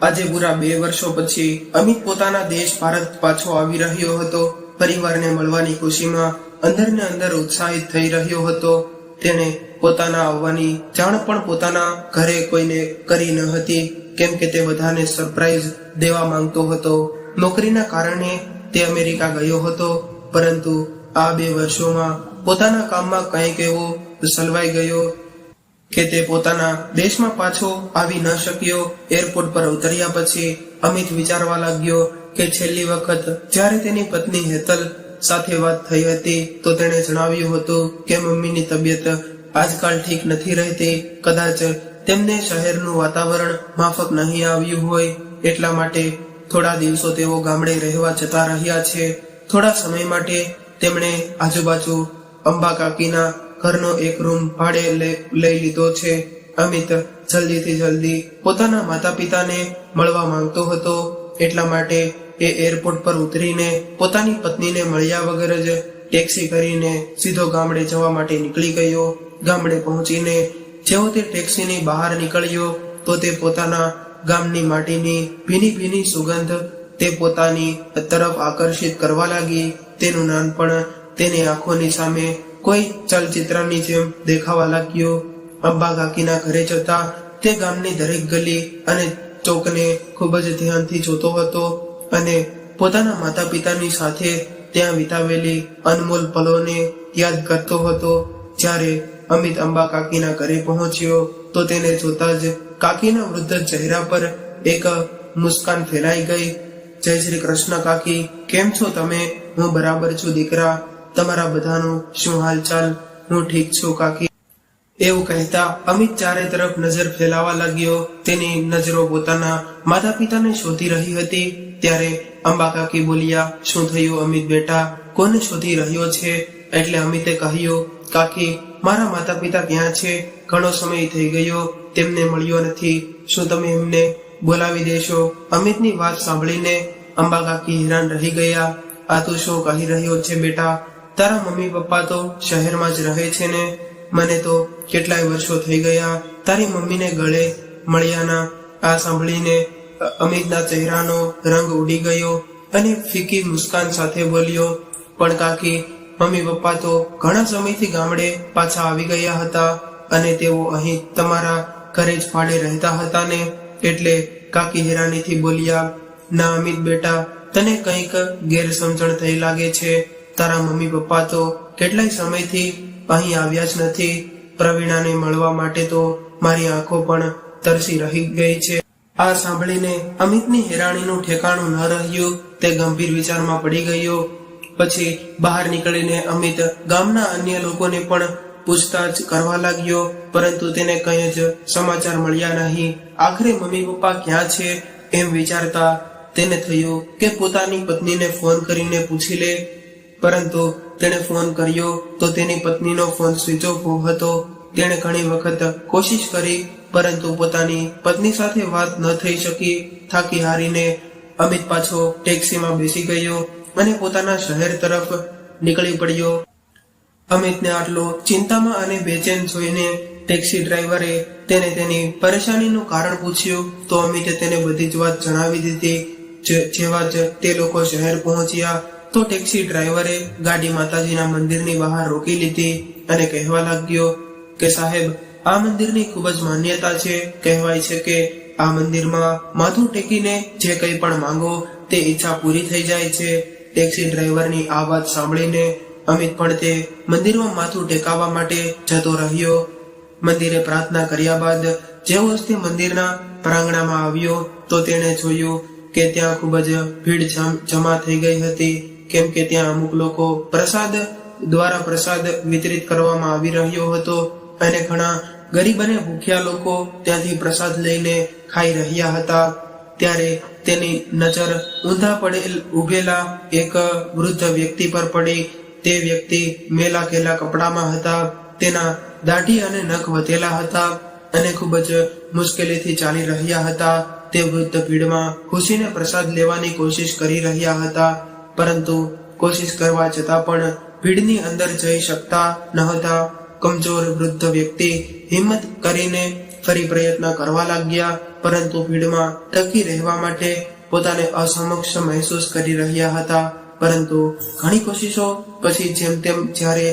આજે પૂરા 2 વર્ષો પછી અમિત પોતાના દેશ ભારત પાછો આવી રહ્યો હતો। પરિવારને મળવાની ખુશીમાં અંદર ને અંદર ઉત્સાહિત થઈ રહ્યો હતો। તેણે પોતાના આવવાની જાણ પણ પોતાના ઘરે કોઈને કરી ન હતી, કેમ કે તે બધાને સરપ્રાઈઝ દેવા માંગતો હતો। નોકરીના કારણે તે અમેરિકા ગયો હતો, પરંતુ આ 2 વર્ષોમાં પોતાના કામમાં કંઈક એવો સલવાઈ ગયો કે તે પોતાના દેશમાં પાછો આવી ન શક્યો। એરપોર્ટ પર ઉતર્યા પછી અમિત વિચારવા લાગ્યો કે છેલ્લી વખત જ્યારે તેની પત્ની હેતલ સાથે વાત થઈ હતી તો તેણે જણાવ્યું હતું કે મમ્મીની તબિયત આજકાલ ઠીક નથી રહેતી। કદાચ તેમને શહેરનું વાતાવરણ માફક નહીં આવ્યું હોય, એટલા માટે થોડા દિવસો તેઓ ગામડે રહેવા જતા રહ્યા છે। થોડા સમય માટે તેમણે આજુબાજુ અંબા કાકીના ઘરનો એક રૂમ ભાડે લઈ લીધો છે। અમિત જલ્દીથી જલ્દી પોતાના માતા પિતાને મળવા માંગતો હતો, એટલા માટે એ એરપોર્ટ પર ઉતરીને પોતાની પત્નીને મળ્યા વગર જ ટેક્સી કરીને સીધો ગામડે જવા માટે નીકળી ગયો। ગામડે પહોંચીને જેવો તે ટેક્સીની બહાર નીકળ્યો તો તે પોતાના ગામની માટીની ભીની ભીની સુગંધ તે પોતાની તરફ આકર્ષિત કરવા લાગી। તેનું નાનપણ તેની આંખોની સામે કોઈ ચલચિત્રની જેમ દેખાવા લાગ્યો। અંબા કાકીના ઘરે જતા તે ગામની દરેક ગલી અને ચોકને ખૂબ જ ધ્યાનથી જોતો હતો અને પોતાના માતા પિતાની સાથે ત્યાં વિતાવેલી અનમોલ પલોને યાદ કરતો હતો। જ્યારે અમિત અંબા કાકીના ઘરે પહોંચ્યો તો તેને જોતા જ કાકીના વૃદ્ધ ચહેરા પર એક મુસ્કાન ફેલાઈ ગઈ। જય શ્રી કૃષ્ણ કાકી, કેમ છો તમે? હું બરાબર છું દીકરા, તમારા બધાનું શું હાલચાલ? હું ઠીક છું કાકી। એવું કહેતા અમિત ચારે તરફ નજર ફેલાવા લાગ્યો। તેની નજરો પોતાના માતા પિતાને શોધી રહી હતી। ત્યારે અંબા કાકી બોલ્યા, શું થયું અમિત બેટા, કોને શોધી રહ્યો છે? એટલે અમિતે કહ્યું, કાકી મારા માતા પિતા ક્યાં છે? ઘણો સમય થઈ ગયો તેમને મળ્યો નથી, શું તમે એમને બોલાવી દેશો? અમિતની વાત સાંભળીને અંબા કાકી હેરાન રહી ગયા। આ તું શું કહી રહ્યો છે બેટા? તારા મમ્મી પપ્પા તો શહેરમાં જ રહે છે ને? મને તો કેટલાય વર્ષો થઈ ગયા તારી મમ્મીને ગળે મળ્યાના। આ સાંભળીને અમિતના ચહેરાનો રંગ ઉડી ગયો અને ફીકી મુસ્કાન સાથે બોલ્યો, પણ કાકી મમ્મી પપ્પા તો ઘણા સમયથી ગામડે પાછા આવી ગયા હતા અને તેઓ અહીં તમારા ઘરે જ ભાડે રહેતા હતા ને? એટલે કાકી હેરાનીથી બોલ્યા, ના અમિત બેટા, તને કંઈક ગેરસમજણ થઈ લાગે છે। તારા મમ્મી પપ્પા તો કેટલાય સમયથી અહીં આવ્યા જ નથી। પ્રવીણાને મળવા માટે તો મારી આંખો પણ તરસી રહી ગઈ છે। આ સાંભળીને અમિતની હેરાણીનું ઠેકાણું ન રહ્યું। તે ગંભીર વિચારમાં પડી ગયો। પછી બહાર નીકળીને અમિત ગામના અન્ય લોકોને પણ પૂછતાછ કરવા લાગ્યો, પરંતુ તેને કંઈ જ સમાચાર મળ્યા નહીં। આખરે મમ્મી પપ્પા ક્યાં છે એમ વિચારતા તેને થયું કે પોતાની પત્નીને ફોન કરીને પૂછી લે, પરંતુ તેણે ફોન કર્યો તો તેની પત્નીનો ફોન સ્વિચ ઓફ હતો। તેણે ઘણી વખત કોશિશ કરી, પરંતુ પોતાની પત્ની સાથે વાત ન થઈ શકી। થાકી હારીને અમિત પાછો ટેક્સીમાં બેસી ગયો અને પોતાના શહેર તરફ નીકળી પડ્યો। અમિતને આટલો ચિંતામાં અને બેચેન જોઈને ટેક્સી ડ્રાઈવરે તેને તેની પરેશાનીનું કારણ પૂછ્યું તો અમિતે તેને બધી જ વાત જણાવી દીધી। જેવા જ તે લોકો શહેર પહોંચ્યા તો ટેક્સી ડ્રાઈવરે ગાડી માતાજીના મંદિરની બહાર રોકી લીધી અને કહેવા લાગ્યો કે સાહેબ, આ મંદિરની ખૂબ જ માન્યતા છે। કહેવાય છે કે આ મંદિરમાં માથું ટેકીને જે કંઈ પણ માંગો તે ઈચ્છા પૂરી થઈ જાય છે। ટેક્સી ડ્રાઈવરની આ વાત સાંભળીને અમિત પણ તે મંદિરમાં માથું ટેકાવવા માટે જતો રહ્યો। મંદિરે પ્રાર્થના કર્યા બાદ જેવો જ તે મંદિરના પ્રાંગણામાં આવ્યો તો તેણે જોયું કે ત્યાં ખૂબ જ ભીડ જમા થઈ ગઈ હતી, કેમ કે ત્યાં અમુક લોકો પ્રસાદ વિતરિત કરવામાં આવી રહ્યો હતો અને ઘણા ગરીબ અને ભૂખ્યા લોકો ત્યાંથી પ્રસાદ લઈને ખાઈ રહ્યા હતા। ત્યારે તેની નજર ઊંધા ઉભેલા એક વૃદ્ધ વ્યક્તિ પર પડી। તે વ્યક્તિ મેલા ઘેલા કપડામાં હતા। તેના દાઢી અને નખ વધેલા હતા અને ખૂબ જ મુશ્કેલીથી ચાલી રહ્યા હતા। તે વૃદ્ધ ભીડમાં ઘૂસીને પ્રસાદ લેવાની કોશિશ કરી રહ્યા હતા, પરંતુ કોશિશ કરવા છતાં પણ ભીડની અંદર જઈ શકતા નહોતા। કમજોર વૃદ્ધ વ્યક્તિ હિંમત કરીને ફરી પ્રયત્ન કરવા લાગ્યા, પરંતુ ભીડમાં ટકી રહેવા માટે પોતાને અસમક્ષ મહેસૂસ કરી રહ્યા હતા. પરંતુ ઘણી કોશિશો પછી જેમ તેમ જ્યારે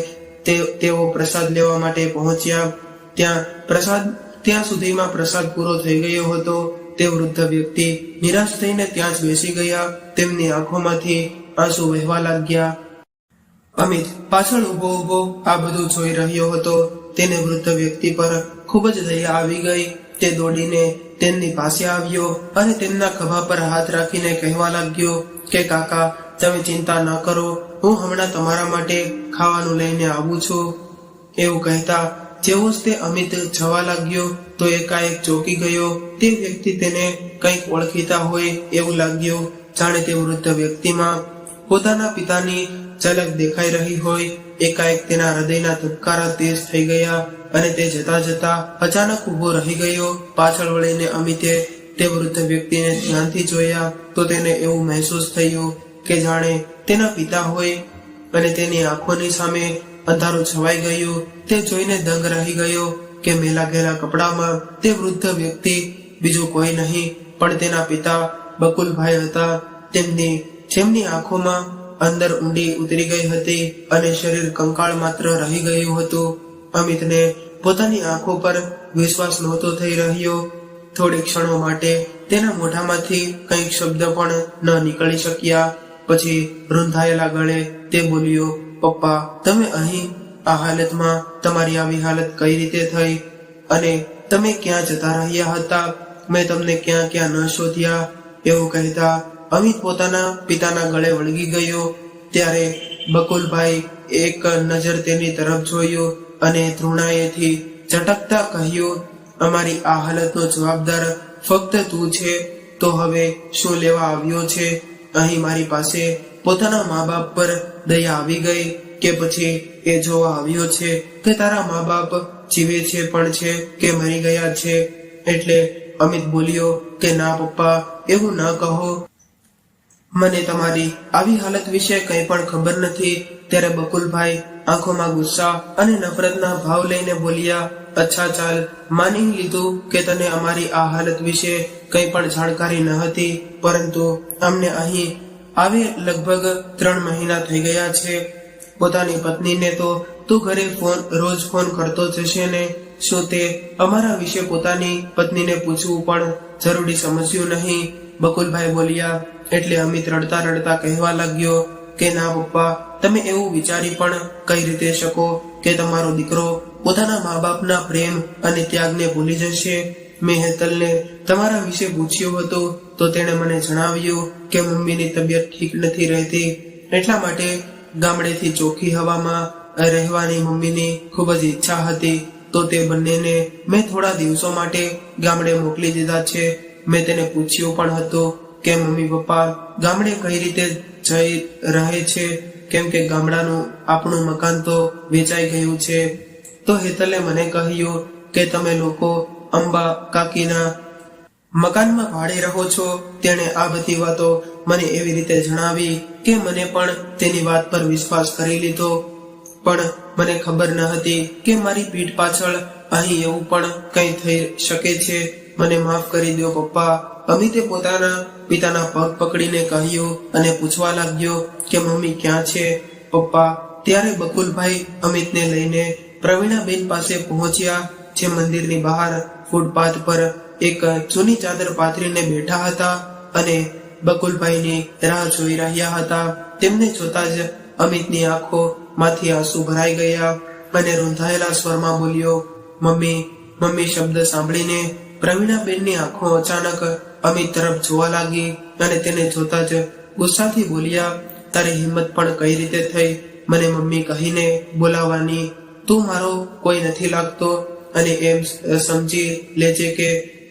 તેઓ પ્રસાદ લેવા માટે પહોંચ્યા ત્યાં સુધીમાં પ્રસાદ પૂરો થઈ ગયો હતો. તે વૃદ્ધ વ્યક્તિ નિરાશ થઈને ત્યાં જ બેસી ગયા. તેમની આંખોમાંથી આંસુ વહેવા લાગ્યા. અમિત પાછળ ઊભો આ બધું જોઈ રહ્યો હતો. તેને વૃદ્ધ વ્યક્તિ પર ખૂબ જ દયા આવી ગઈ. તે દોડીને તેમની પાસે આવ્યો અને તેમના ખભા પર હાથ રાખીને કહેવા લાગ્યો કે કાકા, તમે ચિંતા ન કરો, હું હમણાં તમારા માટે ખાવાનું લઈને આવું છું. એવું કહેતા જેવો જ તે અમિત જવા લાગ્યો તો એકાએક ચોંકી ગયો. તે વ્યક્તિ તેને કંઈક ઓળખીતા હોય એવું લાગ્યું. જાણે તે વૃદ્ધ વ્યક્તિમાં પોતાના પિતાની ઝલક દેખાઈ રહી હોય. એકાએક તેના હૃદયના ધબકારા તેજ થઈ ગયા અને તે જતા જતા અચાનક ઊભો રહી ગયો. પાછળ વળીને અમિતે તે વૃદ્ધ વ્યક્તિને ધ્યાનથી જોયા તો તેને એવું મહેસૂસ થયું કે જાણે તેના પિતા હોય અને તેની આંખોની સામે અંધારું છવાઈ ગયું. તે જોઈને દંગ રહી ગયો કે મેલા ઘેલા કપડામાં તે વૃદ્ધ વ્યક્તિ બીજું કોઈ નહીં પણ તેના પિતા બકુલભાઈ હતા. જેમની આંખોમાં અંદર ઊંડી ઉતરી ગઈ હતી અને શરીર કંકાળ માત્ર રહી ગયું હતું. અમિતને પોતાની આંખો પર વિશ્વાસ નહોતો થઈ રહ્યો. થોડી ક્ષણો માટે તેના મોઢામાંથી કંઈક શબ્દ પણ ન નીકળી શક્યા. પછી રૂંધાયેલા ગળે તે બોલ્યો, પપ્પા, તમે અહીં આ હાલતમાં તમારી આવી હાલત કઈ રીતે થઈ અને તમે ક્યાં જતા રહ્યા હતા? મેં તમને ક્યાં ક્યાં ન શોધ્યા? એવું કહેતા અમિત પોતાના પિતાના ગળે વળગી ગયો. ત્યારે બકુલભાઈ એક નજર તેની તરફ જોયું અને તૃણાએથી ચટકતા કહ્યું, અમારી આ હાલતનો જવાબદાર ફક્ત તું છે. તો હવે શું લેવા આવ્યો છે? અહીં મારી પાસે પોતાના મા બાપ પર દયા આવી ગઈ કે પછી એ જોવા આવ્યો છે કે તારા મા બાપ જીવે છે પણ છે કે મરી ગયા છે? એટલે અમિત બોલ્યો કે ના પપ્પા, એવું ના કહો, મને તમારી આવી હાલત વિશે કંઈ પણ ખબર નથી. ત્યારે બકુલભાઈ આંખોમાં ગુસ્સા અને નફરતના ભાવ લઈને બોલ્યા, અચ્છા ચાલ, માની લીધું કે તને અમારી આ હાલત વિશે કંઈ પણ જાણકારી ન હતી, પરંતુ અમને અહીં આવે લગભગ 3 મહિના થઈ ગયા છે. પોતાની પત્નીને તો તું ઘરે રોજ ફોન કરતો જ હશે ને? શું તે અમારા વિશે પોતાની પત્નીને પૂછવું પણ જરૂરી સમજ્યું નહીં? બકુલભાઈ બોલ્યા. એટલે અમિત રડતા રડતા કહેવા લાગ્યો કે ના પપ્પા, તમે એવું વિચારી પણ કઈ રીતે શકો કે તમારો દીકરો પોતાના મા બાપના પ્રેમ અને ત્યાગને ભૂલી જશે? મેં હેતલને તમારા વિશે પૂછ્યું હતું તો તેણે મને જણાવ્યું કે મમ્મીની તબિયત ઠીક નથી રહેતી, એટલા માટે ગામડેથી ચોખ્ખી હવામાં રહેવાની મમ્મીની ખૂબ જ ઈચ્છા હતી. તો તે બંનેને મેં થોડા દિવસો માટે ગામડે મોકલી દીધા છે. મેં તેને પૂછ્યું પણ હતું કે મમ્મી પપ્પા ગામડે કઈ રીતે જઈ રહે છે, કેમ કે ગામડાનું આપણું મકાન તો વેચાઈ ગયું છે. તો હેતલે મને કહ્યું કે તમે લોકો અંબા કાકીના મકાનમાં ભાડે રહો છો. તેણે આ બધી વાતો મને એવી રીતે જણાવી કે મને પણ તેની વાત પર વિશ્વાસ કરી લીધો. પણ મને ખબર ન હતી કે મારી પીઠ પાછળ અહીં એવું પણ કંઈ થઈ શકે છે. મને માફ કરી દો પપ્પા. અમિતે પોતાના પિતાના પગ પકડીને કહ્યું અને પૂછવા લાગ્યો કે મમ્મી ક્યાં છે પપ્પા? ત્યારે બકુલભાઈ અમિતને લઈને પ્રવીણાબેન પાસે પહોંચ્યા, જે મંદિરની બહાર ફૂટપાથ પર એક જૂની ચાદર પાથરીને બેઠા હતા અને બકુલભાઈની રાહ જોઈ રહ્યા હતા. તેમને જોતા જ અમિતની આંખો માંથી આંસુ ભરાઈ ગયા અને રૂંધાયેલા સ્વરમાં બોલ્યો, મમ્મી. મમ્મી શબ્દ સાંભળીને પ્રવીણાબેનની આંખો અચાનક અમિત તરફ જોવા લાગી અને તેને જોતા જ ગુસ્સાથી બોલ્યા, તારી હિંમત પણ કઈ રીતે થઈ મને મમ્મી કહીને બોલાવવાની? તું મારો કોઈ નથી લાગતો અને એમ સમજી લેજે કે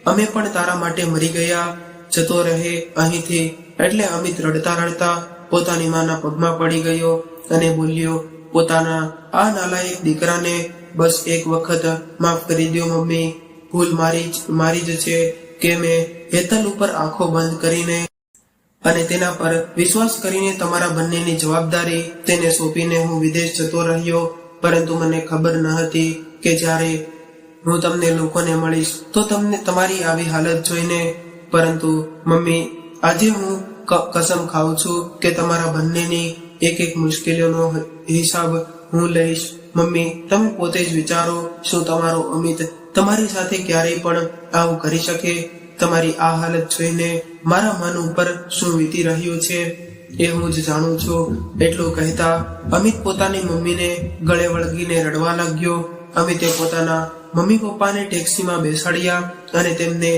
અમે પણ તારા માટે મરી ગયા. જતો રહે અહીંથી. એટલે અમિત રડતા રડતા પોતાની માના પગમાં પડી ગયો અને બોલ્યો, પોતાના આ નાલાયક દીકરાને બસ એક વખત માફ કરી દો મમ્મી. ભૂલ મારી જ છે કે મેં હેતલ ઉપર આંખો બંધ કરીને અને તેના પર વિશ્વાસ કરીને તમારા બંનેની જવાબદારી તેને સોંપીને હું વિદેશ જતો રહ્યો. પરંતુ મને ખબર ન હતી કે જ્યારે હું તમને લોકોને મળીશ તો તમને તમારી આવી હાલત જોઈને, પરંતુ મમ્મી આજે હું કસમ ખાઉં છું કે તમારા બંનેની એક એક મુશ્કેલીઓનો હિસાબ હું લઈશ. મમ્મી તમે પોતે જ વિચારો, શું તમારો અમિત તમારી સાથે ક્યારેય પણ આવું કરી શકે? તમારી આ હાલત જોઈને મારા મન ઉપર શું વીતી રહ્યું છે એ હું જ જાણું છું. એટલું કહેતા અમિત પોતાની મમ્મીને ગળે વળગીને રડવા લાગ્યો. અમિતે પોતાના મમ્મી પપ્પાને ટેક્સીમાં બેસાડ્યા અને તેમને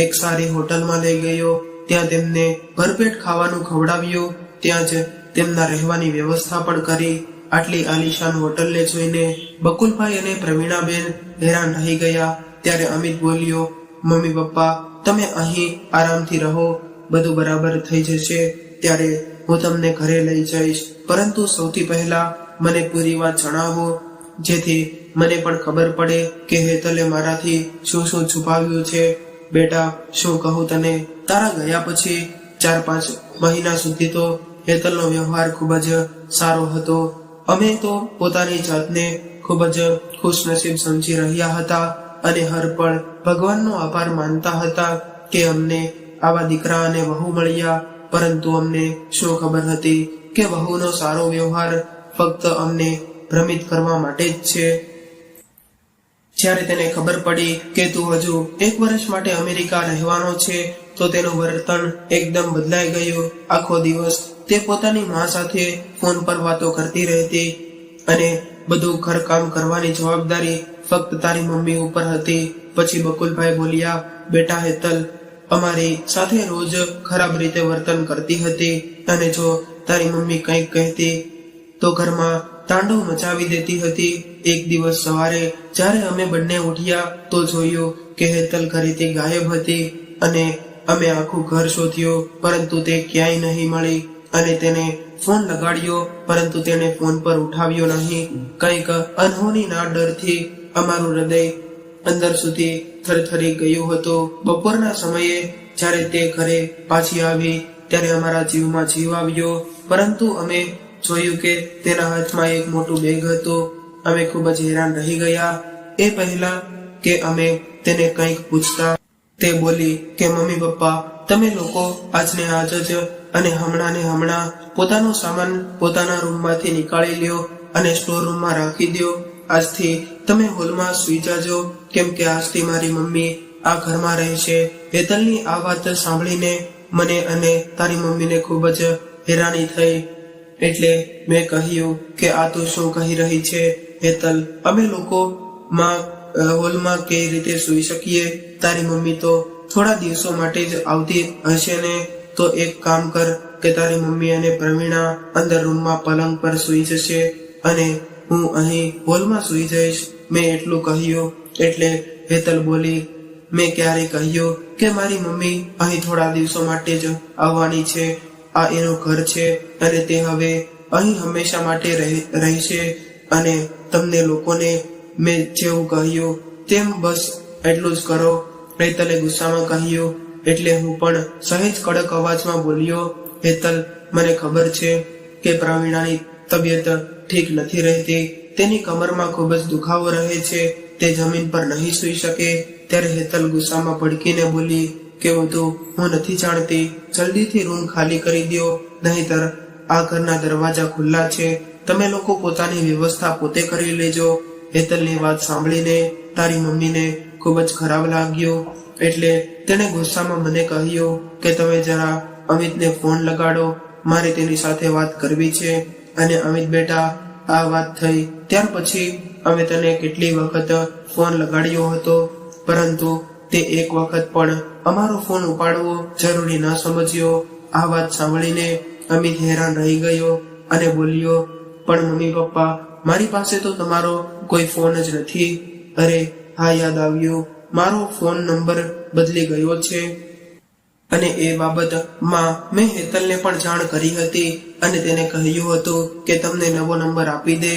એક સારી હોટલમાં લઈ ગયો. ત્યાં તેમને ભરપેટ ખાવાનું ખવડાવ્યું. ત્યાં જ તેમના રહેવાની વ્યવસ્થા પણ કરી. આટલી આલીશાન હોટલને જોઈને બકુલભાઈ અને પ્રવીણાબેન હેરાન રહી ગયા. ત્યારે અમિત બોલ્યો, મમ્મી પપ્પા તમે અહીં આરામથી રહો, બધું બરાબર થઈ જશે. ત્યારે હું તમને ઘરે લઈ જઈશ, પરંતુ સૌથી પહેલા મને પૂરી વાત જણાવો, જેથી મને પણ ખબર પડે કે હેતલે મારાથી શું શું છુપાવ્યું છે. બેટા શું કહું તને, તારા ગયા પછી 4-5 મહિના સુધી તો હેતલનો વ્યવહાર ખૂબ જ સારો હતો. અમે તો પોતાની જાતને ખૂબ જ ખુશનસીબ સમજી રહ્યા હતા અને હર પળ ભગવાનનો આભાર માનતા હતા કે અમને આવા દીકરા અને વહુ મળ્યા. પરંતુ અમને શું ખબર હતી કે વહુનો સારો વ્યવહાર ફક્ત અમને ભ્રમિત કરવા માટે જ છે. જ્યારે તેને ખબર પડી કે તું હજુ 1 વર્ષ માટે અમેરિકા રહેવાનો છે તો તેનું વર્તન એકદમ બદલાઈ ગયું. આખો દિવસ તે પોતાની માં સાથે ફોન પર વાતો કરતી રહેતી અને બધું ઘરકામ કરવાની જવાબદારી ફક્ત તારી મમ્મી ઉપર હતી. પછી બકુલભાઈ બોલ્યા, બેટા હેતલ અમારી સાથે રોજ ખરાબ રીતે વર્તન કરતી હતી અને જો તારી મમ્મી કંઈક કહેતી તો ઘરમાં તાંડવ મચાવી દેતી હતી. એક દિવસ સવારે જ્યારે અમે બંને ઉઠ્યા તો જોયું કે હેતલ ઘરેથી ગાયબ હતી અને અમે આખું ઘર શોધ્યું, પરંતુ તે ક્યાંય નહીં મળી અને તેને ફોન લગાડ્યો, પરંતુ તેને ફોન પર ઉઠાવ્યો નહીં. કંઈક અનહોની ના ડરથી અમારું હૃદય અંદર સુધી થરથરી ગયું હતું. બપોરના સમયે જ્યારે તે ઘરે પાછી આવી ત્યારે અમારા જીવમાં જીવ આવ્યો, પરંતુ અમે જોયું કે તેના હાથમાં એક મોટું બેગ હતું. અમે ખૂબ જ હેરાન રહી ગયા. એ પહેલા કે અમે તેને કંઈક પૂછતા તે બોલી કે મમ્મી પપ્પા તમે લોકો આજને આજ જ અને હમણાં ને હમણાં પોતાનો સામાન પોતાના રૂમમાંથી નીકાળી લ્યો અને સ્ટોર રૂમમાં રાખી દો. આજથી તમે હોલમાં સુઈ જાજો, કેમ કે આજથી મારી મમ્મી આ ઘરમાં રહેશે. હેતલની આ વાત સાંભળીને મને અને તારી મમ્મીને ખૂબ જ હેરાની થઈ. એટલે મેં કહ્યું કે આ તો શું કહી રહી છે હેતલ, અમે લોકો હોલમાં કઈ રીતે સુઈ શકીએ? તારી મમ્મી તો થોડા દિવસો માટે જ આવતી હશે ને, તો એક કામ કર કે તારી મમ્મી અને પ્રવીણા અંદર રૂમમાં પલંગ પર સુઈ જશે અને હું અહીં હોલમાં સુઈ જઈશ. મેં એટલું કહ્યું એટલે હેતલ બોલી, મેં ક્યારે કહ્યું કે મારી મમ્મી અહીં થોડા દિવસો માટે જ આવવાની છે? આ એનું ઘર છે અને તે હવે અહીં હંમેશા માટે રહેશે અને તમને લોકોને મેં જેવું કહ્યું તેમ બસ એટલું જ કરો. હેતલે ગુસ્સામાં કહ્યું. એટલે હું પણ સહેજ કડક અવાજમાં બોલ્યો, હેતલ મને ખબર છે કે પ્રવીણાની તબિયત ઠીક નથી રહેતી, તેની કમરમાં ખૂબ જ દુખાવો રહે છે, તે જમીન પર નહીં સૂઈ શકે. ત્યારે હેતલ ગુસ્સામાં ભડકીને બોલી કે બધું હું નથી જાણતી, જલ્દીથી રૂમ ખાલી કરી દો, નહીતર આ ઘરના દરવાજા ખુલ્લા છે, તમે લોકો પોતાની વ્યવસ્થા પોતે કરી લેજો. હેતલની વાત સાંભળીને તારી મમ્મીને ખૂબ જ ખરાબ લાગ્યો, એટલે તેણે ગુસ્સામાં મને કહ્યું કે તમે જરા અમિતને ફોન લગાડો, મારે તેની સાથે વાત કરવી છે. અને અમિત બેટા આ વાત થઈ ત્યાર પછી અમે તને કેટલી વખત ફોન લગાડ્યો હતો, પરંતુ તે એક વખત પણ અમારો ફોન ઉપાડવો જરૂરી ન સમજ્યો. આ વાત સાંભળીને અમિત હેરાન રહી ગયો અને બોલ્યો, પણ મમ્મી પપ્પા મારી પાસે તો તમારો કોઈ ફોન જ નથી. અરે હા યાદ આવ્યું, મારો ફોન નંબર બદલી ગયો છે અને એ બાબતમાં મેં હેતલને પણ જાણ કરી હતી અને તેને કહ્યું હતું કે તમને નવો નંબર આપી દે.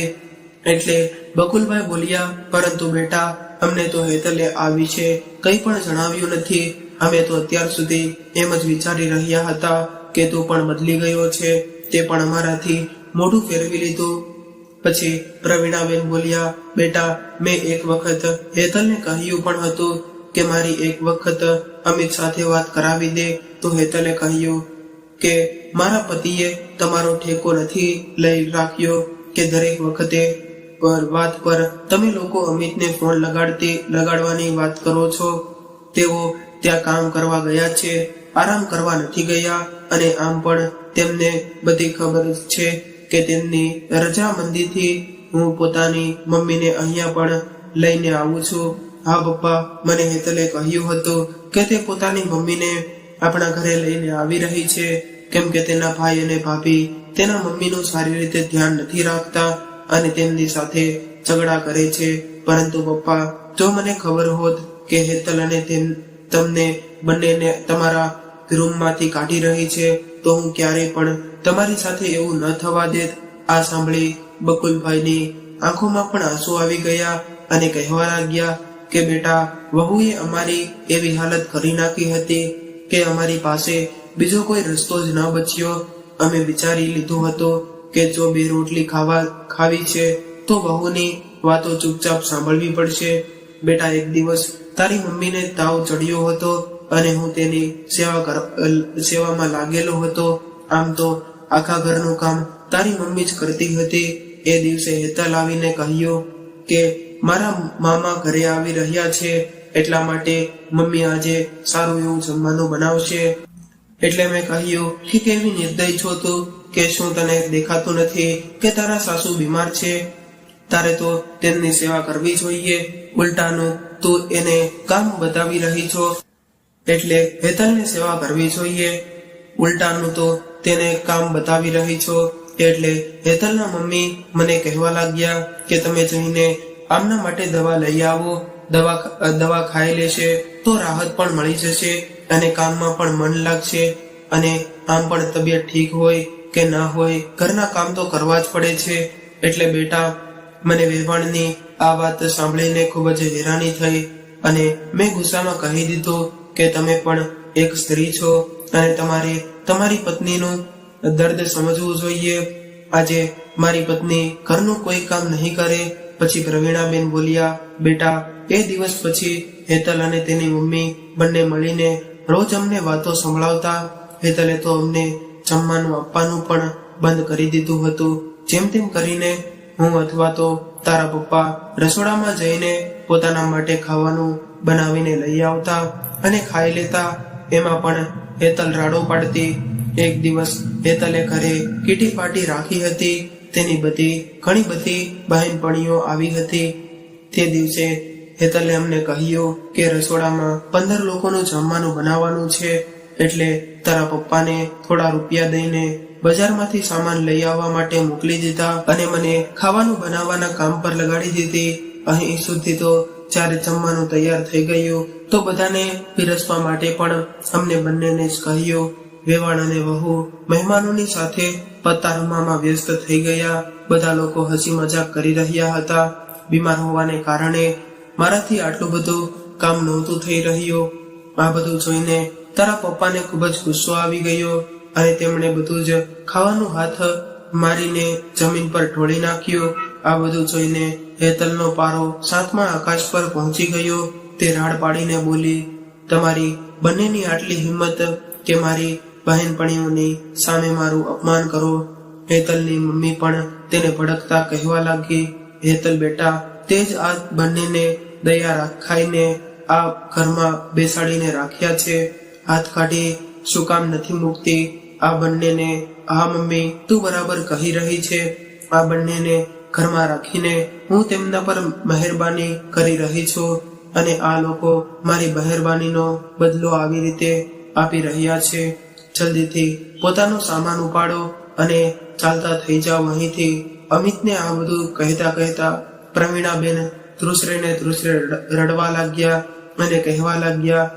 એટલે બકુલભાઈ બોલ્યા, પરંતુ બેટા અમને તો હેતલે આ વિશે કંઈ પણ જણાવ્યું નથી. અમે તો અત્યાર સુધી એમ જ વિચારી રહ્યા હતા કે તું પણ બદલી ગયો છે, તે પણ અમારાથી મોઢું ફેરવી લીધું. પછી પ્રવીણાબેન બોલ્યા, બેટા, મેં એક વખત હેતલને કહ્યું પણ હતું કે મારી એક વખત અમિત સાથે વાત કરાવી દે. તો હેતલે કહ્યું કે મારા પતિએ તમારો ઠેકો નથી લઈ રાખ્યો કે દરેક વખતે વાત પર તમે લોકો અમિતને ફોન લગાડવાની વાત કરો છો. તેઓ ત્યાં કામ કરવા ગયા છે, આરામ કરવા નથી ગયા. અને આમ પણ તેમને બધી ખબર છે કે તેમની રજામંદીથી હું પોતાની મમ્મીને અહીંયા પણ લઈને આવું છું. હા પપ્પા, મને હેતલે કહ્યું હતું કે તે પોતાની મમ્મીને આપણા ઘરે લઈને આવી રહી છે, કેમ કે તેના ભાઈ અને ભાભી તેના મમ્મીનું સારી રીતે ધ્યાન નથી રાખતા અને તેમની સાથે ઝઘડા કરે છે. પરંતુ પપ્પા, જો મને ખબર હોત કે હેતલ અને તમને બંનેને તમારા રૂમમાંથી કાઢી રહી છે તો હું ક્યારેય પણ તમારી સાથે એવું ન થવા દેત. આ સાંભળી બકુલભાઈની આંખોમાં પણ આંસુ આવી ગયા અને કહેવા લાગ્યા કે બેટા, વહુએ અમારી એવી હાલત કરી નાખી હતી કે અમારી પાસે બીજો કોઈ રસ્તો જ ન બચ્યો. અમે વિચારી લીધું હતું કે જો 2 રોટલી ખાવી છે તો વહુની વાતો ચૂપચાપ સાંભળવી પડશે. બેટા, એક દિવસ તારી મમ્મીને તાવ ચડ્યો હતો અને હું તેની સેવામાં લાગેલો હતો. આમ તો આખા ઘરનું કામ તારી મમ્મી જ કરતી હતી. એ દિવસે હેતલ આવીને કહ્યું કે મારા મામા ઘરે આવી રહ્યા છે, એટલા માટે મમ્મી આજે સારું એવું જમવાનું બનાવશે. એટલે મેં કહ્યું કે કેવી નિર્દય છો તું, કે શું તને દેખાતું નથી કે તારા સાસુ બીમાર છે? તારે તો તેમની સેવા કરવી જોઈએ. ઉલટાનું તું એને કામ બતાવી રહી છો, એટલે હેતલની સેવા કરવી જોઈએ. ઉલટાનું તો તેને કામ બતાવી રહી છો. એટલે હેતલના મમ્મી મને કહેવા લાગ્યા કે તમે જઈને આમના માટે દવા લઈ આવો. દવા ખાઈ લેશે તો રાહત પણ મળી જશે અને કામમાં પણ મન લાગશે. અને આમ પણ તબિયત ઠીક હોય કે ના હોય, ઘરના કામ તો કરવા જ પડે છે. એટલે બેટા, મને વેવાણની આ વાત સાંભળીને ખૂબ જ હેરાની થઈ અને મેં ગુસ્સામાં કહી દીધું કે તમે પણ એક સ્ત્રી છો અને તમારે તમારી પત્નીનું દર્દ સમજવું જોઈએ. આજે મારી પત્ની ઘરનું કોઈ કામ નહીં કરે. પછી પ્રવીણાબેન બોલ્યા, બેટા, એ દિવસ પછી હેતલ અને તેની મમ્મી બંને મળીને રોજ અમને વાતો સંભળાવતા. હેતલે તો અમને જમવાનું આપવાનું પણ બંધ કરી દીધું હતું. જેમ તેમ કરીને હું અથવા તો તારા પપ્પા રસોડામાં જઈને પોતાના માટે ખાવાનું બનાવીને લઈ આવતા અને ખાઈ લેતા. એમાં પણ હેતલ રાડો પાડતી. એક દિવસ હેતલે ઘરે કીટી પાર્ટી રાખી હતી. તેની ઘણી બધી બહેનપણીઓ આવી હતી. તે દિવસે હેતલે અમને કહ્યું કે રસોડામાં 15 લોકોનું જમવાનું બનાવવાનું છે, એટલે તારા પપ્પાને થોડા રૂપિયા દઈને બજારમાંથી સામાન લઈ આવવા માટે મોકલી દીધા અને મને ખાવાનું બનાવવાના કામ પર લગાડી દીધી. અહીં સુધી તો જ્યારે જમવાનું તૈયાર થઈ ગયું તો બધાને પીરસવા માટે પણ અમને બંનેને જ કહ્યું. વેવાણ અને વહુ મહેમાનોની સાથે પત્તા રમવામાં વ્યસ્ત થઈ ગયા. બધા લોકો હસી મજાક કરી રહ્યા હતા. બીમાર હોવાને કારણે મારાથી આટલું બધું કામ નહોતું થઈ રહ્યું. આ બધું જોઈને તારા પપ્પાને ખૂબ જ ગુસ્સો આવી ગયો અને તેમણે બધું જ ખાવાનું હાથ મારીને જમીન પર ઢોળી નાખ્યો. આ બધું જોઈને હેતલનો પારો 7મા આકાશ પર પહોંચી ગયો. તે રાડ પાડીને બોલી, તમારી બંનેની આટલી હિંમત કે મારી બહેનપણીઓની સામે મારું અપમાન કરો. હેતલની મમ્મી પણ તેને ભડકતા કહેવા લાગી, હેતલ બેટા, તે જ આ બંનેને દયા રાખાઈને આ ઘરમાં બેસાડીને રાખ્યા છે. હાથ કાઢી શું કામ નથી મૂકતી? આ બંનેને હા મમ્મી, તું બરાબર કહી રહી છે. આ બંનેને ઘરમાં રાખીને હું તેમના પર મહેરબાની કરી રહી છું અને આ લોકો મારી મહેરબાનીનો બદલો આવી રીતે આપી રહ્યા છે. જલ્દીથી પોતાનો સામાન ઉપાડો અને ચાલતા થઈ જાઓ અહીંથી. અમિતને આ બધું કહેતા પ્રવીણાબેન ધ્રુસરે રડવા લાગ્યા અને કહેવા લાગ્યા,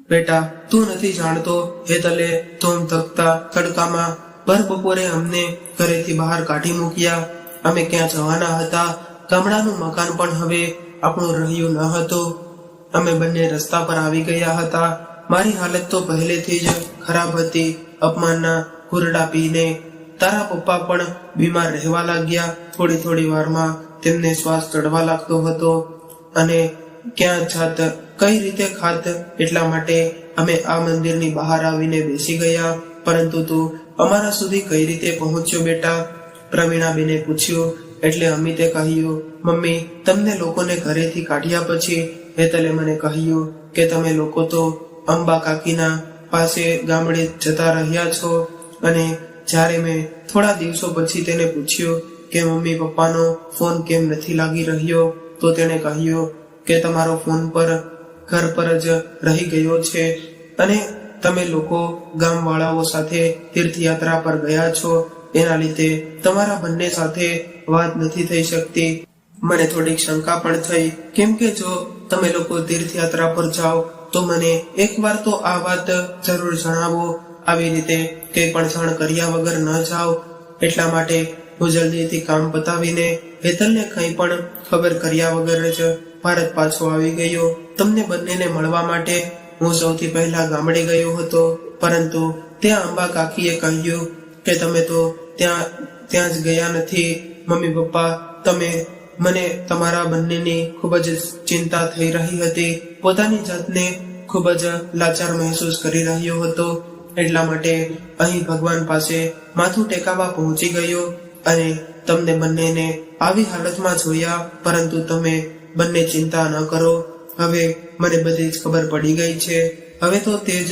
બેટા, તું નથી જાણતો, હેતલે ધૂમ ધકતા તડકામાં ભર બપોરે અમને ઘરેથી બહાર કાઢી મૂક્યા. અમે ક્યાં જવાના હતા? ગામડાનું મકાન પણ હવે આપણું રહ્યું ન હતું. અમે બંને રસ્તા પર આવી ગયા હતા. મારી હાલત તો પહેલેથી જ ખરાબ હતી. અપમાનના ઘૂરડા પીને તારા પપ્પા પણ બીમાર રહેવા લાગ્યા. થોડી વારમાં તેમને શ્વાસ ચડવા લાગતો હતો અને ક્યાં જાત કઈ રીતે ખાત, એટલા માટે અમે આ મંદિરની બહાર આવીને બેસી ગયા. પરંતુ તું અમારા સુધી કઈ રીતે પહોંચ્યો બેટા? પ્રવીણાબેને પૂછ્યું. એટલે અમિતે કહ્યું, મમ્મી, તમને લોકોને ઘરેથી કાઢ્યા પછી હેતલે મને કહ્યું કે તમે લોકો તો અંબા કાકીના પાસે ગામડે જતા રહ્યા છો. અને જ્યારે મેં થોડા દિવસો પછી તેને પૂછ્યું કે મમ્મી પપ્પાનો ફોન કેમ નથી લાગી રહ્યો, તો તેણે કહ્યું કે તમારો ફોન ઘર પર જ રહી ગયો છે અને તમે લોકો ગામવાળાઓ સાથે તીર્થયાત્રા પર ગયા છો, એના લીધે તમારા બંને સાથે વાત નથી થઈ શકતી. મને થોડીક શંકા પણ થઈ, કેમ કે જો તમે લોકો તીર્થયાત્રા પર જાઓ તો મને એકવાર તો આ વાત જરૂર જણાવો. આવી રીતે કંઈ પણ જાણ કર્યા વગર ન જાઓ. એટલા માટે હું જલ્દીથી કામ પતાવીને હેતલને કંઈ પણ ખબર કર્યા વગર જ ભારત પાછો આવી ગયો. તમને બંનેને મળવા માટે હું સૌથી પહેલા ગામડે ગયો હતો, પરંતુ ત્યાં અંબા કાકીએ કહ્યું કે તમે તો ત્યાં જ ગયા નથી. મમ્મી પપ્પા, મને તમારા બંનેની ખૂબ જ ચિંતા થઈ રહી હતી. પોતાની જાતને ખૂબ જ લાચાર મહેસૂસ કરી રહ્યો હતો. એટલા માટે અહીં ભગવાન પાસે માથું ટેકાવા પહોંચી ગયો અને તમને બંનેને આવી હાલતમાં જોયા. પરંતુ તમે બંને ચિંતા ન કરો, હવે મને બધી જ ખબર પડી ગઈ છે. હવે તો તે જ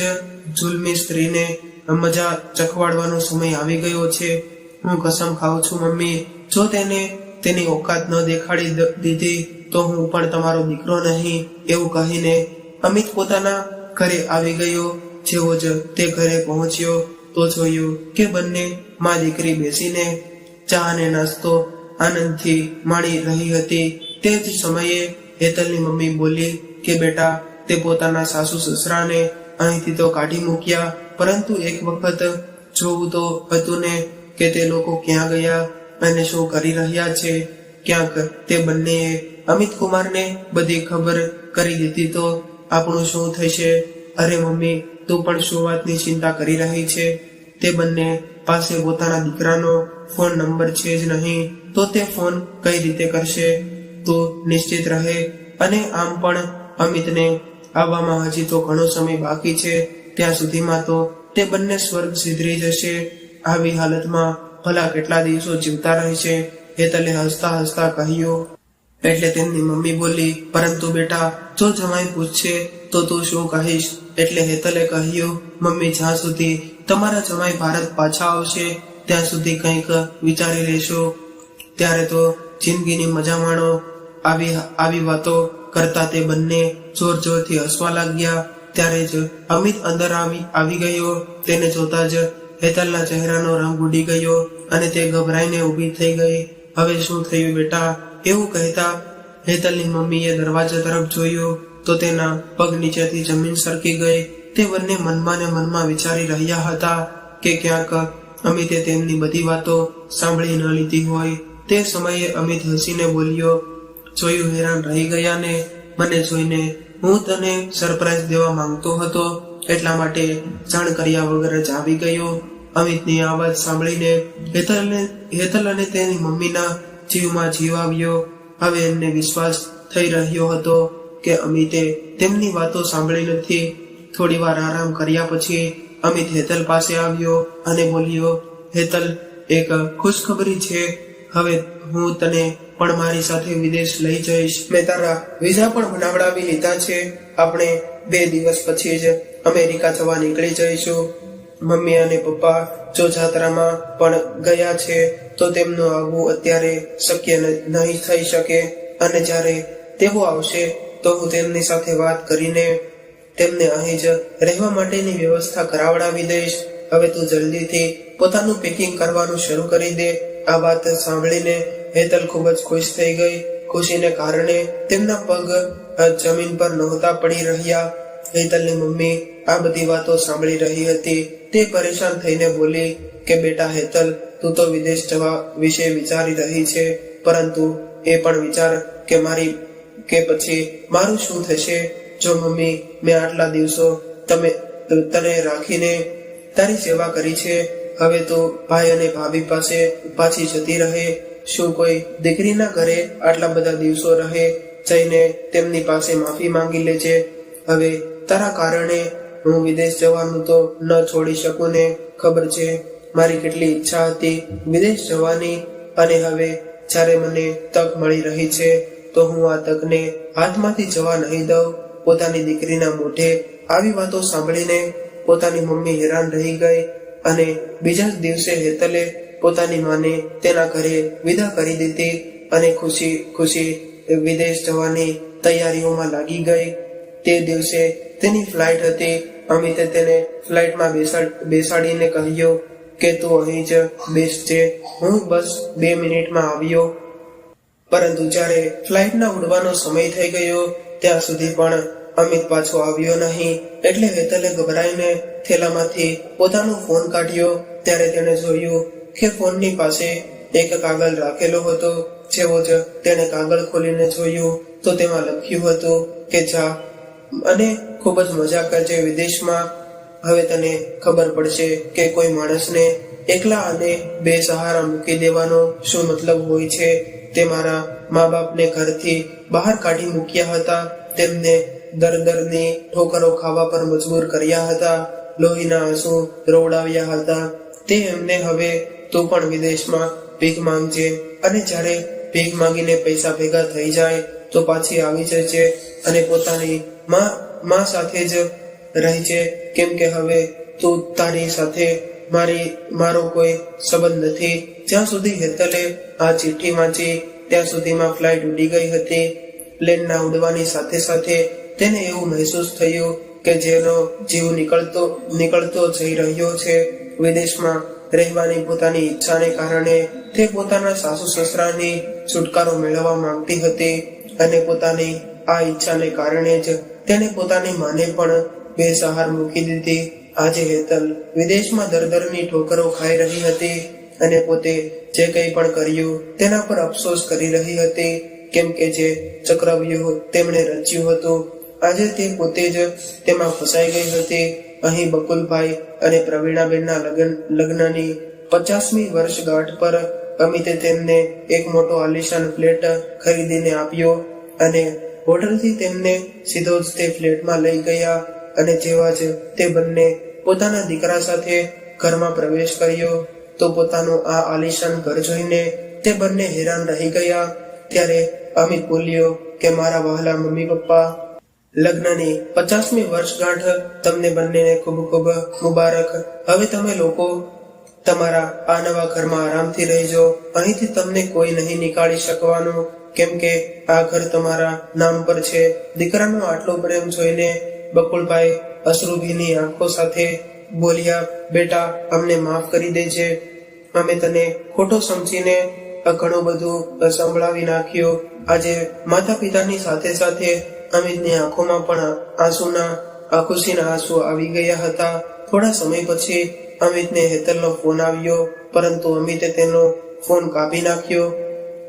જુલમી સ્ત્રીને મજા ચખવાડવાનો સમય આવી ગયો છે. હું કસમ ખાઉં છું મમ્મી, જો તેને તેની ઓકાત ન દેખાડી દીધી તો હું પણ તમારો દીકરો નહીં, એવું કહીને અમિત પોતાના ઘરે આવી ગયો. જેવો જ તે ઘરે પહોંચ્યો તો જોયું કે બંને માં દીકરી બેસીને ચા અને નાસ્તો આનંદથી માણી રહી હતી. તે જ સમયે હેતલની મમ્મી બોલી કે બેટા, તે પોતાના સાસુ સસરાને અહીંથી તો કાઢી મૂક્યા, પરંતુ એક વખત જોવું તો હતું ને કે તે લોકો ક્યાં ગયા અને શું કરી રહ્યા છે. ક્યાંક તે બંનેએ અમિત કુમારને બધી ખબર કરી દીધી તો આપણું શું થશે? અરે મમ્મી, તું પણ શું વાતની ચિંતા કરી રહી છે? તે બંને પાસે પોતાના દીકરાનો ફોન નંબર છે જ નહીં, તો તે ફોન કઈ રીતે કરશે? તું નિશ્ચિત રહે. અને આમ પણ અમિતને આવવામાં હજી તો ઘણો સમય બાકી છે. ત્યાં સુધીમાં તો તે બંને સ્વર્ગ સિધરી જશે. આવી હાલતમાં ભલા કેટલા દિવસો જીવતા રહેશે? હેતલે હસતા હસતા કહ્યું. એટલે તેમની મમ્મી બોલી, પરંતુ બેટા, જો જમાઈ પૂછશે તો તું શું કહીશ? એટલે હેતલે કહ્યું, મમ્મી, જ્યાં સુધી તમારા જમાઈ ભારત પાછા આવશે ત્યાં સુધી કંઈક વિચારી લેશો. ત્યારે તો જિંદગીની મજા માણો. આવી વાતો કરતા તે બંને જોરથી હસવા લાગ્યા. ત્યારે જ અમિત અંદર આવી ગયો. તેને જોતા જ હેતલના ચહેરાનો રંગ ઉડી ગયો અને તે ગભરાઈને ઊભી થઈ ગઈ. હવે શું થયું બેટા? એવું કહેતા હેતલની મમ્મીએ દરવાજા તરફ જોયું તો તેના પગ નીચેથી જમીન સરકી ગઈ. તે બંને મનમાં ને મનમાં વિચારી રહ્યા હતા કે ક્યાંક અમિતે તેમની બધી વાતો સાંભળી ન લીધી હોય. તે સમયે અમિત હસીને બોલ્યો, જોયું, હેરાન રહી ગયા ને મને જોઈને? હું તને સરપ્રાઈઝ દેવા માંગતો હતો, એટલા માટે જાણ કર્યા વગર જ આવી ગયો. અમિતની આ વાત સાંભળીને હેતલ અને તેની મમ્મીના જીવમાં જીવ આવ્યો. હવે એમને વિશ્વાસ થઈ રહ્યો હતો કે અમિતે તેમની વાતો સાંભળી નથી. થોડી વાર આરામ કર્યા પછી અમિત હેતલ પાસે આવ્યો અને બોલ્યો, હેતલ, એક ખુશખબરી છે. હવે હું તને પણ મારી સાથે વિદેશ લઈ જઈશ. મેં તારા વિઝા પણ બનાવડાવી લીધા છે. આપણે 2 દિવસ પછી જ અમેરિકા જવા નીકળી જઈશું. મમ્મી અને પપ્પા જો જાત્રામાં પણ ગયા છે તો તેમનું આવવું અત્યારે શક્ય નહીં થઈ શકે, અને જ્યારે તેઓ આવશે તો હું તેમની સાથે વાત કરીને તેમને અહીં જ રહેવા માટેની વ્યવસ્થા કરાવડાવી દઈશ. હવે તું જલ્દીથી પોતાનું પેકિંગ કરવાનું શરૂ કરી દે. આ વાત સાંભળીને હેતલ ખૂબ જ ખુશ થઈ ગઈ. ખુશીને કારણે તેમના પગ જમીન પર નહોતા પડી રહ્યા. હેતલની મમ્મી આ બધી વાતો સાંભળી રહી હતી. તે પરેશાન થઈને બોલી કે બેટા હેતલ, તું તો વિદેશ જવા વિશે વિચારી રહી છે, પરંતુ એ પણ વિચાર કે પછી મારું શું થશે? જો મમ્મી, મેં આટલા દિવસો તને રાખીને તારી સેવા કરી છે, હવે તો ભાઈ અને ભાભી પાસે પાછી જતી રહે. શું કોઈ દીકરીના ઘરે આટલા બધા દિવસો રહે? જઈને તેમની પાસે માફી માંગી લેજે. હવે તારા કારણે હું વિદેશ જવાનું તો ન છોડી શકું ને. ખબર છે મારી કેટલી ઈચ્છા હતી વિદેશ જવાની, અને હવે જ્યારે મને તક મળી રહી છે તો હું આ તકને હાથમાંથી જવા નહીં દઉં. પોતાની દીકરીના મોઢે આવી વાતો સાંભળીને પોતાની મમ્મી હેરાન રહી ગઈ, અને બીજા જ દિવસે હેતલે પોતાની માને તેના ઘરે વિદા કરી દીધી અને ખુશી ખુશી વિદેશ જવાની તૈયારીઓમાં લાગી ગઈ. તે દિવસે તેની ફ્લાઇટ હતી. અમિતે તેને ફ્લાઇટમાં બેસાડીને કહ્યું કે તું અહીં જ બેસજે, હું બસ 2 મિનિટમાં આવ્યો. પરંતુ જ્યારે ફ્લાઇટના ઉડવાનો સમય થઈ ગયો ત્યાં સુધી પણ અમિત પાછો આવ્યો નહીં. એટલે હેતલે ગભરાઈને થેલામાંથી પોતાનો ફોન કાઢ્યો. ત્યારે તેણે જોયું કે ફોનની પાસે એક કાગળ રાખેલો હતો. જેવો જ તેણે કાગળ ખોલીને જોયું તો તેમાં લખ્યું હતું કે જા અને ખૂબ જ મજા કરજે વિદેશમાં. હવે તને ખબર પડશે કે કોઈ માણસને એકલા અને બેસહારા મૂકી દેવાનો શું મતલબ હોય છે. તે મારા મા બાપને ઘરથી બહાર કાઢી મૂક્યા હતા, તેમને દરની ઠોકરો ખાવા પર મજબૂર કર્યા હતા, લોહીના આંસુ રોવડાવ્યા હતા. તે એમને હવે તું પણ વિદેશમાં ભીખ માંગજે, અને જ્યારે ભીખ માંગીને પૈસા ભેગા થઈ જાય તો પાછી આવી જજે અને પોતાની માં સાથે જ રહેજે, કેમ કે હવે તું તારી સાથે મારો કોઈ સંબંધ નથી. જ્યાં સુધી હેતલે આ ચિઠ્ઠી વાંચી ત્યાં સુધીમાં ફ્લાઇટ ઉડી ગઈ હતી. પ્લેનના ઉડવાની સાથે સાથે તેને એવું મહેસૂસ થયું કે જેનો જીવ નીકળતો જઈ રહ્યો છે. વિદેશમાં રહેવાની પોતાની ઈચ્છાને કારણે તે પોતાના સાસુ સસરાની છુટકારો મેળવવા માંગતી હતી, અને પોતાની આ ઈચ્છાને કારણે જ તેને પોતાની માને પણ બેસહાર મૂકી દીધી. આજે હેતલ વિદેશમાં દરની ઠોકરો ખાઈ રહી હતી અને પોતે જે કંઈ પણ કર્યું તેના પર અફસોસ કરી રહી હતી, કેમ કે જે ચક્રવ્યૂહ તેમણે રચ્યું હતું આજે તે પોતે જ તેમાં ફસાઈ ગઈ હતી. અહીં બકુલભાઈ અને પ્રવીણાબેનના લગ્નની 50મી વર્ષગાંઠ પર અમિતે તેમને એક મોટો આલિશાન ફ્લેટ ખરીદીને આપ્યો, અને હોટલથી તેમને સીધો જ તે ફ્લેટમાં લઈ ગયા. અને જેવા જ તે બંને પોતાના દીકરા સાથે ઘરમાં પ્રવેશ કર્યો તો પોતાનું આ આલિશાન ઘર જોઈને તે બંને હેરાન રહી ગયા. ત્યારે અમિત બોલ્યો કે મારા વહાલા મમ્મી પપ્પા, લગ્નની 50મી વર્ષગાંઠ તમને બંનેને ખૂબ ખૂબ મુબારક. હવે તમે લોકો તમારા આ નવા ઘરમાં આરામથી રહેજો. અહીંથી તમને કોઈ નહીં નીકાળી શકવાનું, કેમ કે આ ઘર તમારા નામ પર છે. દીકરાનો આટલો પ્રેમ જોઈને બકુલભાઈ અશ્રુભીની આંખો સાથે બોલ્યા, બેટા અમને માફ કરી દેજે, અમે તને ખોટો સમજીને ઘણું બધું સંભળાવી નાખ્યું. આજે માતા પિતાની સાથે સાથે અમિતની આંખોમાં પણ ખુશીના આંસુ આવી ગયા હતા. થોડા સમય પછી અમિતને હેતલનો ફોન આવ્યો, પરંતુ અમિતે તેનો ફોન કાપી નાખ્યો.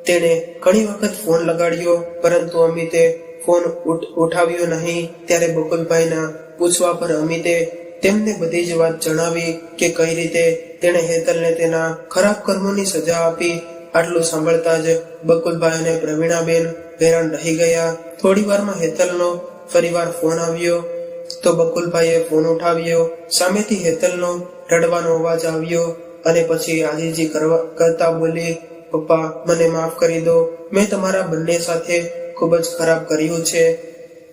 તેણે ઘણી વખત ફોન લગાડ્યો, પરંતુ અમિતે ફોન ઉઠાવ્યો નહીં. ત્યારે બકુલભાઈના પૂછવા પર અમિતે તેમને બધી જ વાત જણાવી કે કઈ રીતે તેણે હેતલને તેના ખરાબ કર્મોની સજા આપી. આટલું સાંભળતા જ બકુલભાઈ અને પ્રવીણાબેન હેરાન રહી ગયા. થોડી વારમાં હેતલનો ફરીવાર ફોન આવ્યો તો બકુલભાઈએ ફોન ઉઠાવ્યો. સામેથી હેતલનો રડવાનો અવાજ આવ્યો અને પછી આજીજી કરતા બોલી, પપ્પા મને માફ કરી દો, મેં તમારા બંને સાથે ખૂબ જ ખરાબ કર્યું છે,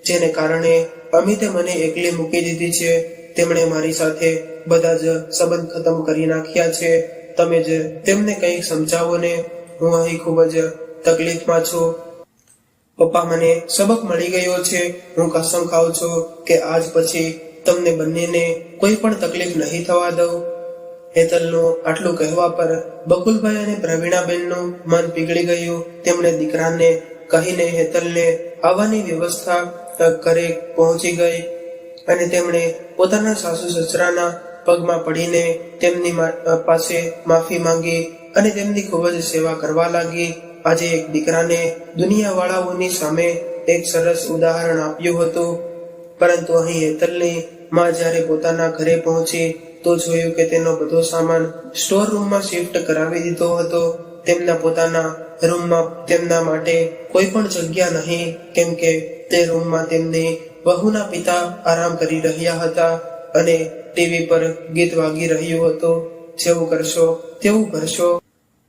જેને કારણે અમિતે મને એકલી મૂકી દીધી છે. તેમણે મારી સાથે બધા જ સંબંધ ખતમ કરી નાખ્યા છે. તમે જ તેમને કંઈક સમજાવો ને, હું અહીં ખૂબ જ તકલીફમાં છું. પપ્પા મને સબક મળી ગયો છે. હું કસમ ખાઉં છું કે આજ પછી તમને બંનેને કોઈ પણ તકલીફ નહીં થવા દઉં. હેતલનું આટલું કહેવા પર બકુલભાઈ અને પ્રવીણાબેનનું મન પીગળી ગયું. તેમણે દીકરાને કહીને હેતલને આવવાની વ્યવસ્થા ઘરે પહોંચી ગઈ, અને તેમણે પોતાના સાસુ સસરાના પગમાં પડીને તેમની પાસે માફી માંગી અને તેમની ખૂબ જ સેવા કરવા લાગી. આજે એક દીકરાને દુનિયાવાળાઓની સામે એક સરસ ઉદાહરણ આપ્યું હતું, પરંતુ અહીં હેતલની માં જ્યારે પોતાના ઘરે પહોંચી તો જોયું કે તેનો બધો સામાન સ્ટોર રૂમમાં શિફ્ટ કરાવી દીધો હતો. તેમના પોતાના રૂમમાં તેમના માટે કોઈ પણ જગ્યા નહીં, કેમ કે તે રૂમમાં તેમની વહુના પિતા આરામ કરી રહ્યા હતા અને ટીવી પર ગીત વાગી રહ્યું હતું. જેવું કરશો તેવું ભરશો,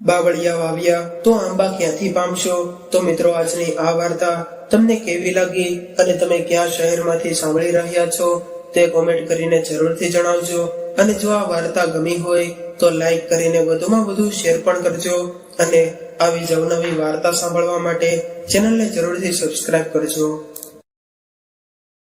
બાવળિયા વાવ્યા તો આંબા ક્યાંથી પામશો. તો મિત્રો, આજની આ વાર્તા તમને કેવી લાગી અને તમે કયા શહેરમાંથી સાંભળી રહ્યા છો તે કોમેન્ટ કરીને જરૂરથી જણાવજો. અને જો આ વાર્તા ગમી હોય તો લાઈક કરીને વધુમાં વધુ શેર પણ કરજો અને આવી જ અવનવી વાર્તા સાંભળવા માટે ચેનલને જરૂરથી સબસ્ક્રાઇબ કરજો.